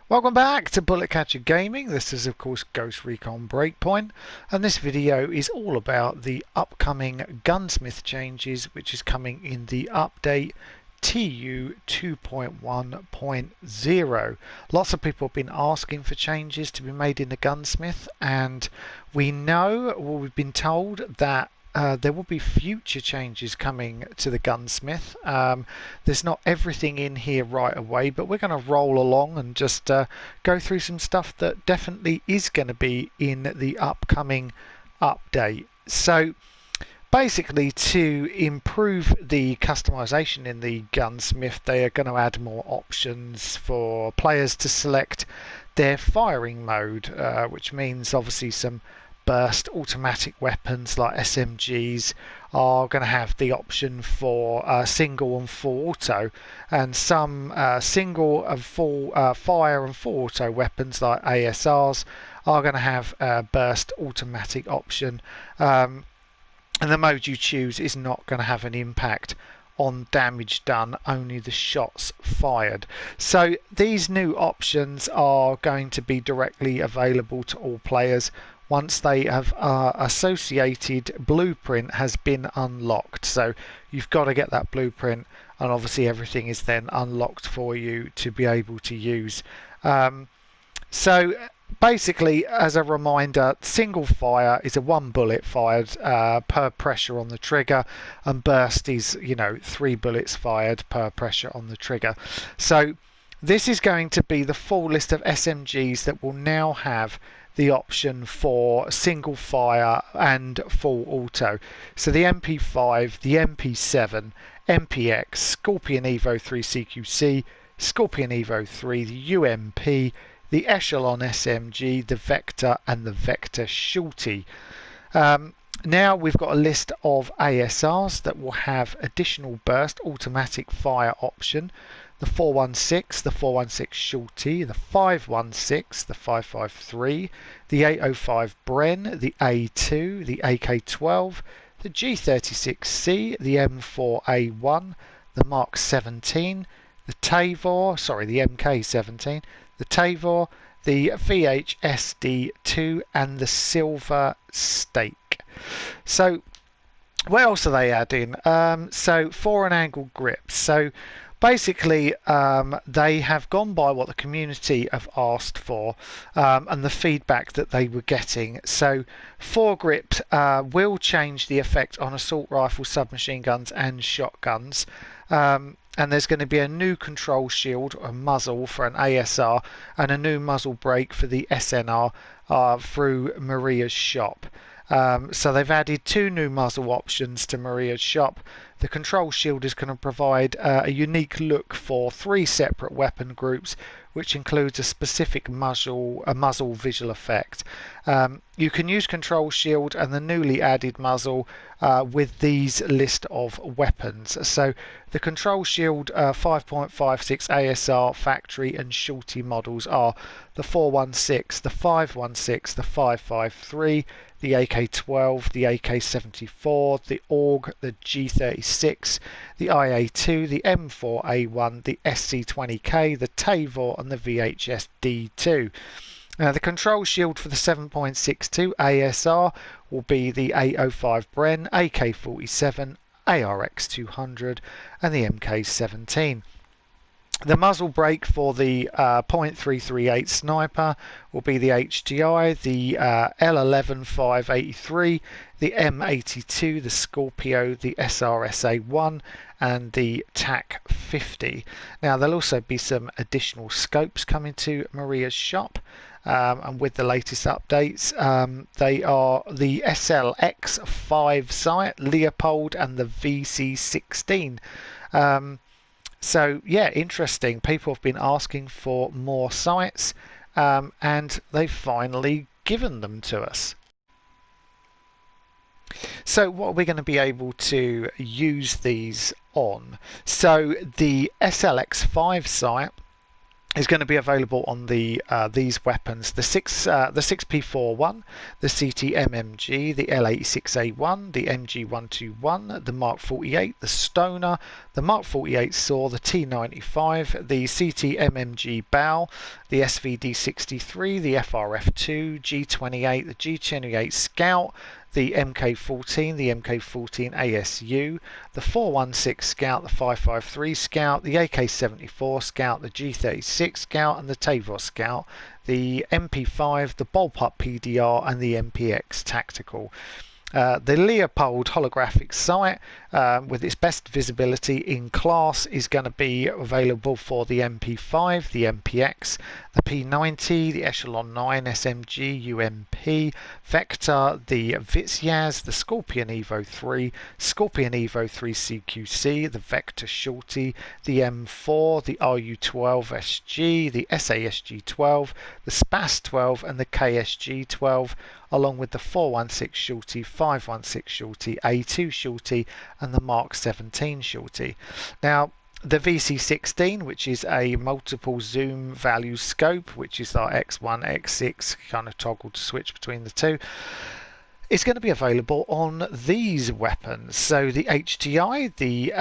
Welcome back to Bullet Catcher Gaming. This is of course Ghost Recon Breakpoint, and this video is all about the upcoming Gunsmith changes which is coming in the update TU 2.1.0. Lots of people have been asking for changes to be made in the Gunsmith, and we know, well, we've been told that there will be future changes coming to the Gunsmith. There's not everything in here right away, but we're going to roll along and just go through some stuff that definitely is going to be in the upcoming update. So basically, to improve the customization in the Gunsmith, they are going to add more options for players to select their firing mode, which means obviously some burst automatic weapons like SMGs are going to have the option for single and full auto, and some single and full fire and full auto weapons like ASRs are going to have a burst automatic option, and the mode you choose is not going to have an impact on damage done, only the shots fired. So these new options are going to be directly available to all players once they have associated blueprint has been unlocked. So you've got to get that blueprint, and obviously everything is then unlocked for you to be able to use. So basically, as a reminder, single fire is a one bullet fired per pressure on the trigger, and burst is, 3 bullets fired per pressure on the trigger. So this is going to be the full list of SMGs that will now have the option for single fire and full auto. So the MP5, the MP7, MPX, Scorpion Evo 3 CQC, Scorpion Evo 3, the UMP, the Echelon SMG, the Vector, and the Vector Shorty. Now we've got a list of ASRs that will have additional burst automatic fire option. The 416, the 416 Shorty, the 516, the 553, the 805 Bren, the A2, the AK-12, the G36C, the M4A1, the Mark 17, the Tavor, the MK17, the Tavor, the VHSD2, and the Silver Stake. So what else are they adding? So fore and angle grips. So basically, they have gone by what the community have asked for, and the feedback that they were getting. So foregrips will change the effect on assault rifles, submachine guns and shotguns. And there's going to be a new control shield or muzzle for an ASR, and a new muzzle brake for the SNR through Maria's shop. So they've added 2 new muzzle options to Maria's shop. The control shield is going to provide a unique look for 3 separate weapon groups, which includes a specific muzzle visual effect. You can use control shield and the newly added muzzle with these list of weapons. So the control shield 5.56 ASR factory and shorty models are the 416, the 516, the 553, the AK-12, the AK-74, the AUG, the G36, the IA-2, the M4A1, the SC-20K, the Tavor, and the VHS-D2. Now, the control shield for the 7.62 ASR will be the 805 Bren, AK-47, ARX-200, and the MK-17. The muzzle brake for the .338 sniper will be the HDI, the L11-583, the M82, the Scorpio, the SRSA-1, and the TAC-50. Now there'll also be some additional scopes coming to Maria's shop, and with the latest updates, they are the SLX-5 sight, Leopold, and the VC-16. So yeah, interesting. People have been asking for more sights, and they've finally given them to us. So what are we going to be able to use these on? So the SLX5 sight is going to be available on the these weapons: the 6P41, the CT-MMG, the L86A1, the MG121, the Mark 48, the Stoner, the Mark 48 Saw, the T95, the CT-MMG Bow, the SVD63, the FRF2, G28, the G28 Scout, the MK14, the MK14 ASU, the 416 Scout, the 553 Scout, the AK-74 Scout, the G36 Scout, and the Tavor Scout, the MP5, the Bullpup PDR, and the MPX Tactical. The Leopold holographic sight with its best visibility in class is going to be available for the MP5, the MPX, the P90, the Echelon 9 SMG, UMP, Vector, the Vitsyaz, the Scorpion Evo 3, Scorpion Evo 3 CQC, the Vector Shorty, the M4, the RU12 SG, the SASG 12, the SPAS 12, and the KSG 12, along with the 416 Shorty, 516 Shorty, A2 Shorty, and the Mark 17 Shorty. Now, the VC16, which is a multiple zoom value scope, which is our X1, X6 kind of toggle to switch between the two, is going to be available on these weapons. So the HTI, the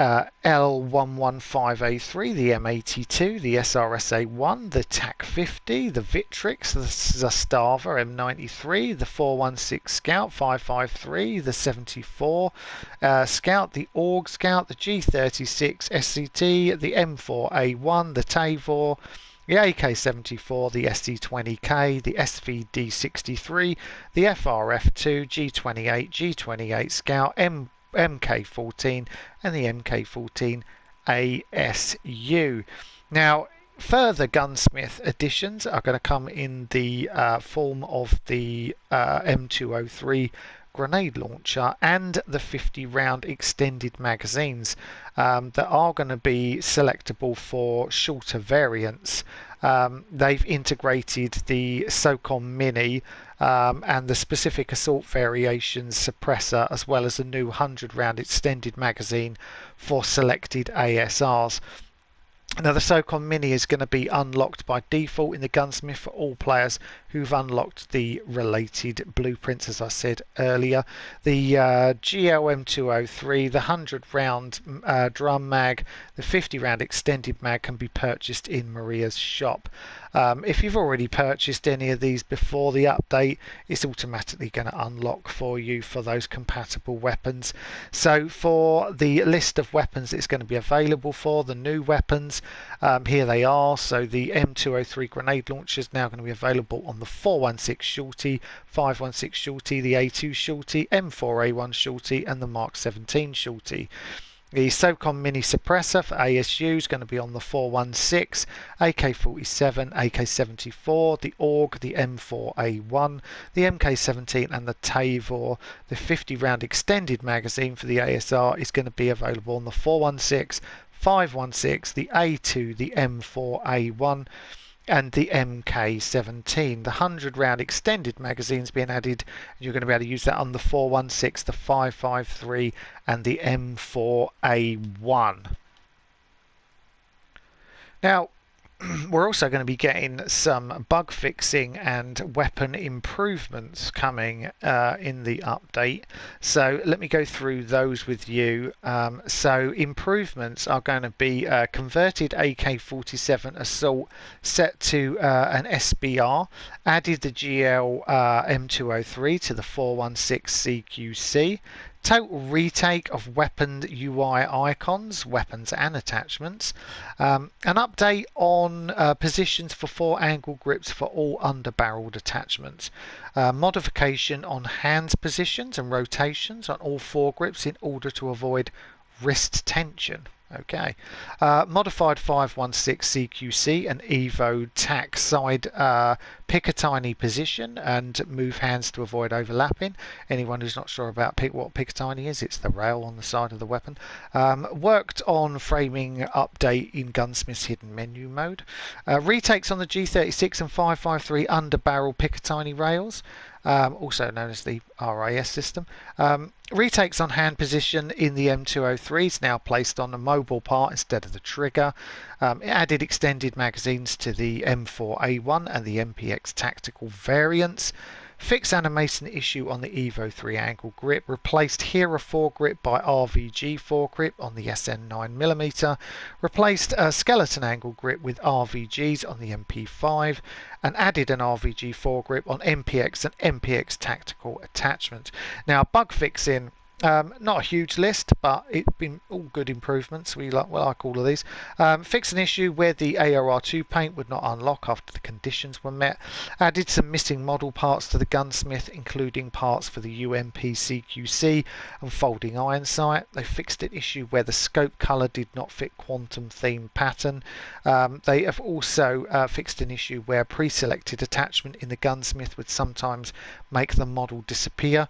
L115A3, the M82, the SRSA1, the TAC50, the Victrix, the Zastava M93, the 416 Scout 553, the 74 Scout, the AUG Scout, the G36 SCT, the M4A1, the Tavor, the AK-74, the SC-20K, the SVD-63, the FRF2, G28, G28 Scout, MK14, and the MK14 ASU. Now, further Gunsmith additions are going to come in the form of the M203 grenade launcher and the 50-round extended magazines that are going to be selectable for shorter variants. They've integrated the SOCOM Mini and the specific assault variations suppressor, as well as a new 100-round extended magazine for selected ASRs. Now, the SOCOM Mini is going to be unlocked by default in the Gunsmith for all players who've unlocked the related blueprints, as I said earlier. The GLM203, the 100-round drum mag, the 50-round extended mag can be purchased in Maria's shop. If you've already purchased any of these before the update, it's automatically going to unlock for you for those compatible weapons. So for the list of weapons it's going to be available for, the new weapons, here they are. So the M203 grenade launcher is now going to be available on the 416 Shorty, 516 Shorty, the A2 Shorty, M4A1 Shorty, and the Mark 17 Shorty. The SOCOM Mini Suppressor for ASU is going to be on the 416, AK-47, AK-74, the AUG, the M4A1, the MK-17 and the Tavor. The 50-round extended magazine for the ASR is going to be available on the 416, 516, the A2, the M4A1 and the MK17. The 100-round extended magazines being added, you're going to be able to use that on the 416, the 553 and the M4A1. Now, we're also going to be getting some bug fixing and weapon improvements coming in the update. So let me go through those with you. So improvements are going to be converted AK-47 assault set to an SBR, added the GL M203 to the 416 CQC, total retake of weapon UI icons, weapons and attachments, an update on positions for 4-angle grips for all under-barreled attachments, modification on hands positions and rotations on all 4 grips in order to avoid wrist tension. Okay, modified 516 CQC and Evo tack side Picatinny position and move hands to avoid overlapping. Anyone who's not sure about what Picatinny is, it's the rail on the side of the weapon. Worked on framing update in Gunsmith's hidden menu mode. Retakes on the G36 and 553 under barrel Picatinny rails. also known as the RIS system. Retakes on hand position in the M203 is now placed on the mobile part instead of the trigger. It added extended magazines to the M4A1 and the MPX tactical variants. Fixed animation issue on the Evo 3 angle grip, replaced Hera foregrip by RVG foregrip on the SN 9mm, replaced a skeleton angle grip with RVGs on the MP5, and added an RVG foregrip on MPX and MPX tactical attachment. Now, bug fixing. Not a huge list, but it's been all good improvements. We like all of these. Fix an issue where the AOR2 paint would not unlock after the conditions were met. Added some missing model parts to the Gunsmith, including parts for the UMP CQC and folding iron sight. They fixed an issue where the scope colour did not fit quantum theme pattern. They have also fixed an issue where pre-selected attachment in the Gunsmith would sometimes make the model disappear.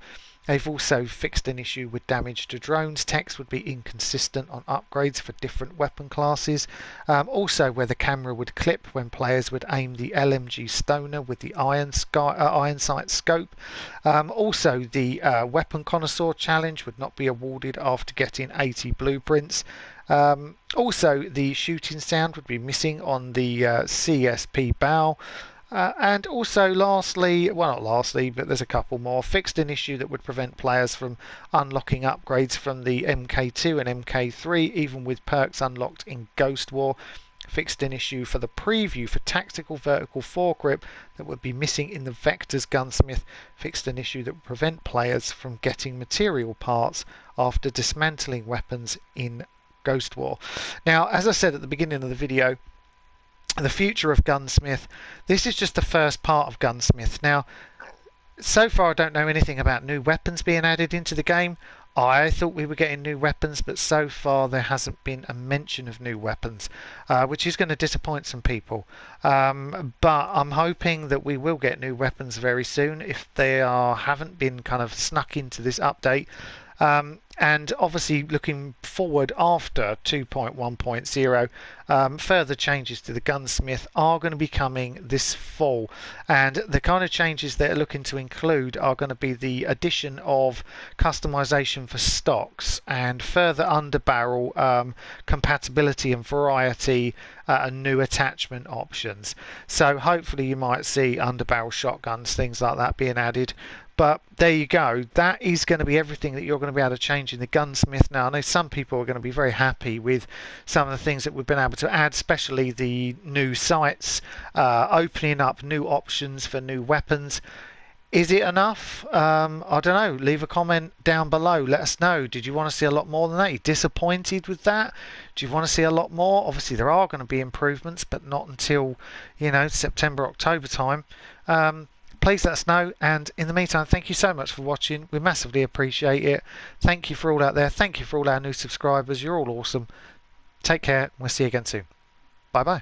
They've also fixed an issue with damage to drones. Text would be inconsistent on upgrades for different weapon classes. Also, where the camera would clip when players would aim the LMG Stoner with the iron sight scope. Also, the weapon connoisseur challenge would not be awarded after getting 80 blueprints. Also, the shooting sound would be missing on the CSP bow. And also lastly, well not lastly, but there's a couple more, fixed an issue that would prevent players from unlocking upgrades from the MK2 and MK3 even with perks unlocked in Ghost War. Fixed an issue for the preview for tactical vertical foregrip that would be missing in the Vector's Gunsmith. Fixed an issue that would prevent players from getting material parts after dismantling weapons in Ghost War. Now, as I said at the beginning of the video, the future of Gunsmith. This is just the first part of Gunsmith. Now, so far I don't know anything about new weapons being added into the game. I thought we were getting new weapons, but so far there hasn't been a mention of new weapons, which is going to disappoint some people. But I'm hoping that we will get new weapons very soon if they haven't been kind of snuck into this update. And obviously looking forward after 2.1.0, further changes to the Gunsmith are going to be coming this fall, and the kind of changes they're looking to include are going to be the addition of customization for stocks and further underbarrel compatibility and variety and new attachment options. So hopefully you might see underbarrel shotguns, things like that being added. But there you go. That is going to be everything that you're going to be able to change in the Gunsmith. Now, I know some people are going to be very happy with some of the things that we've been able to add, especially the new sights, opening up new options for new weapons. Is it enough? I don't know. Leave a comment down below. Let us know. Did you want to see a lot more than that? Are you disappointed with that? Do you want to see a lot more? Obviously, there are going to be improvements, but not until, September, October time. Please let us know, and in the meantime, thank you so much for watching. We massively appreciate it. Thank you for all out there. Thank you for all our new subscribers. You're all awesome. Take care. We'll see you again soon. Bye bye.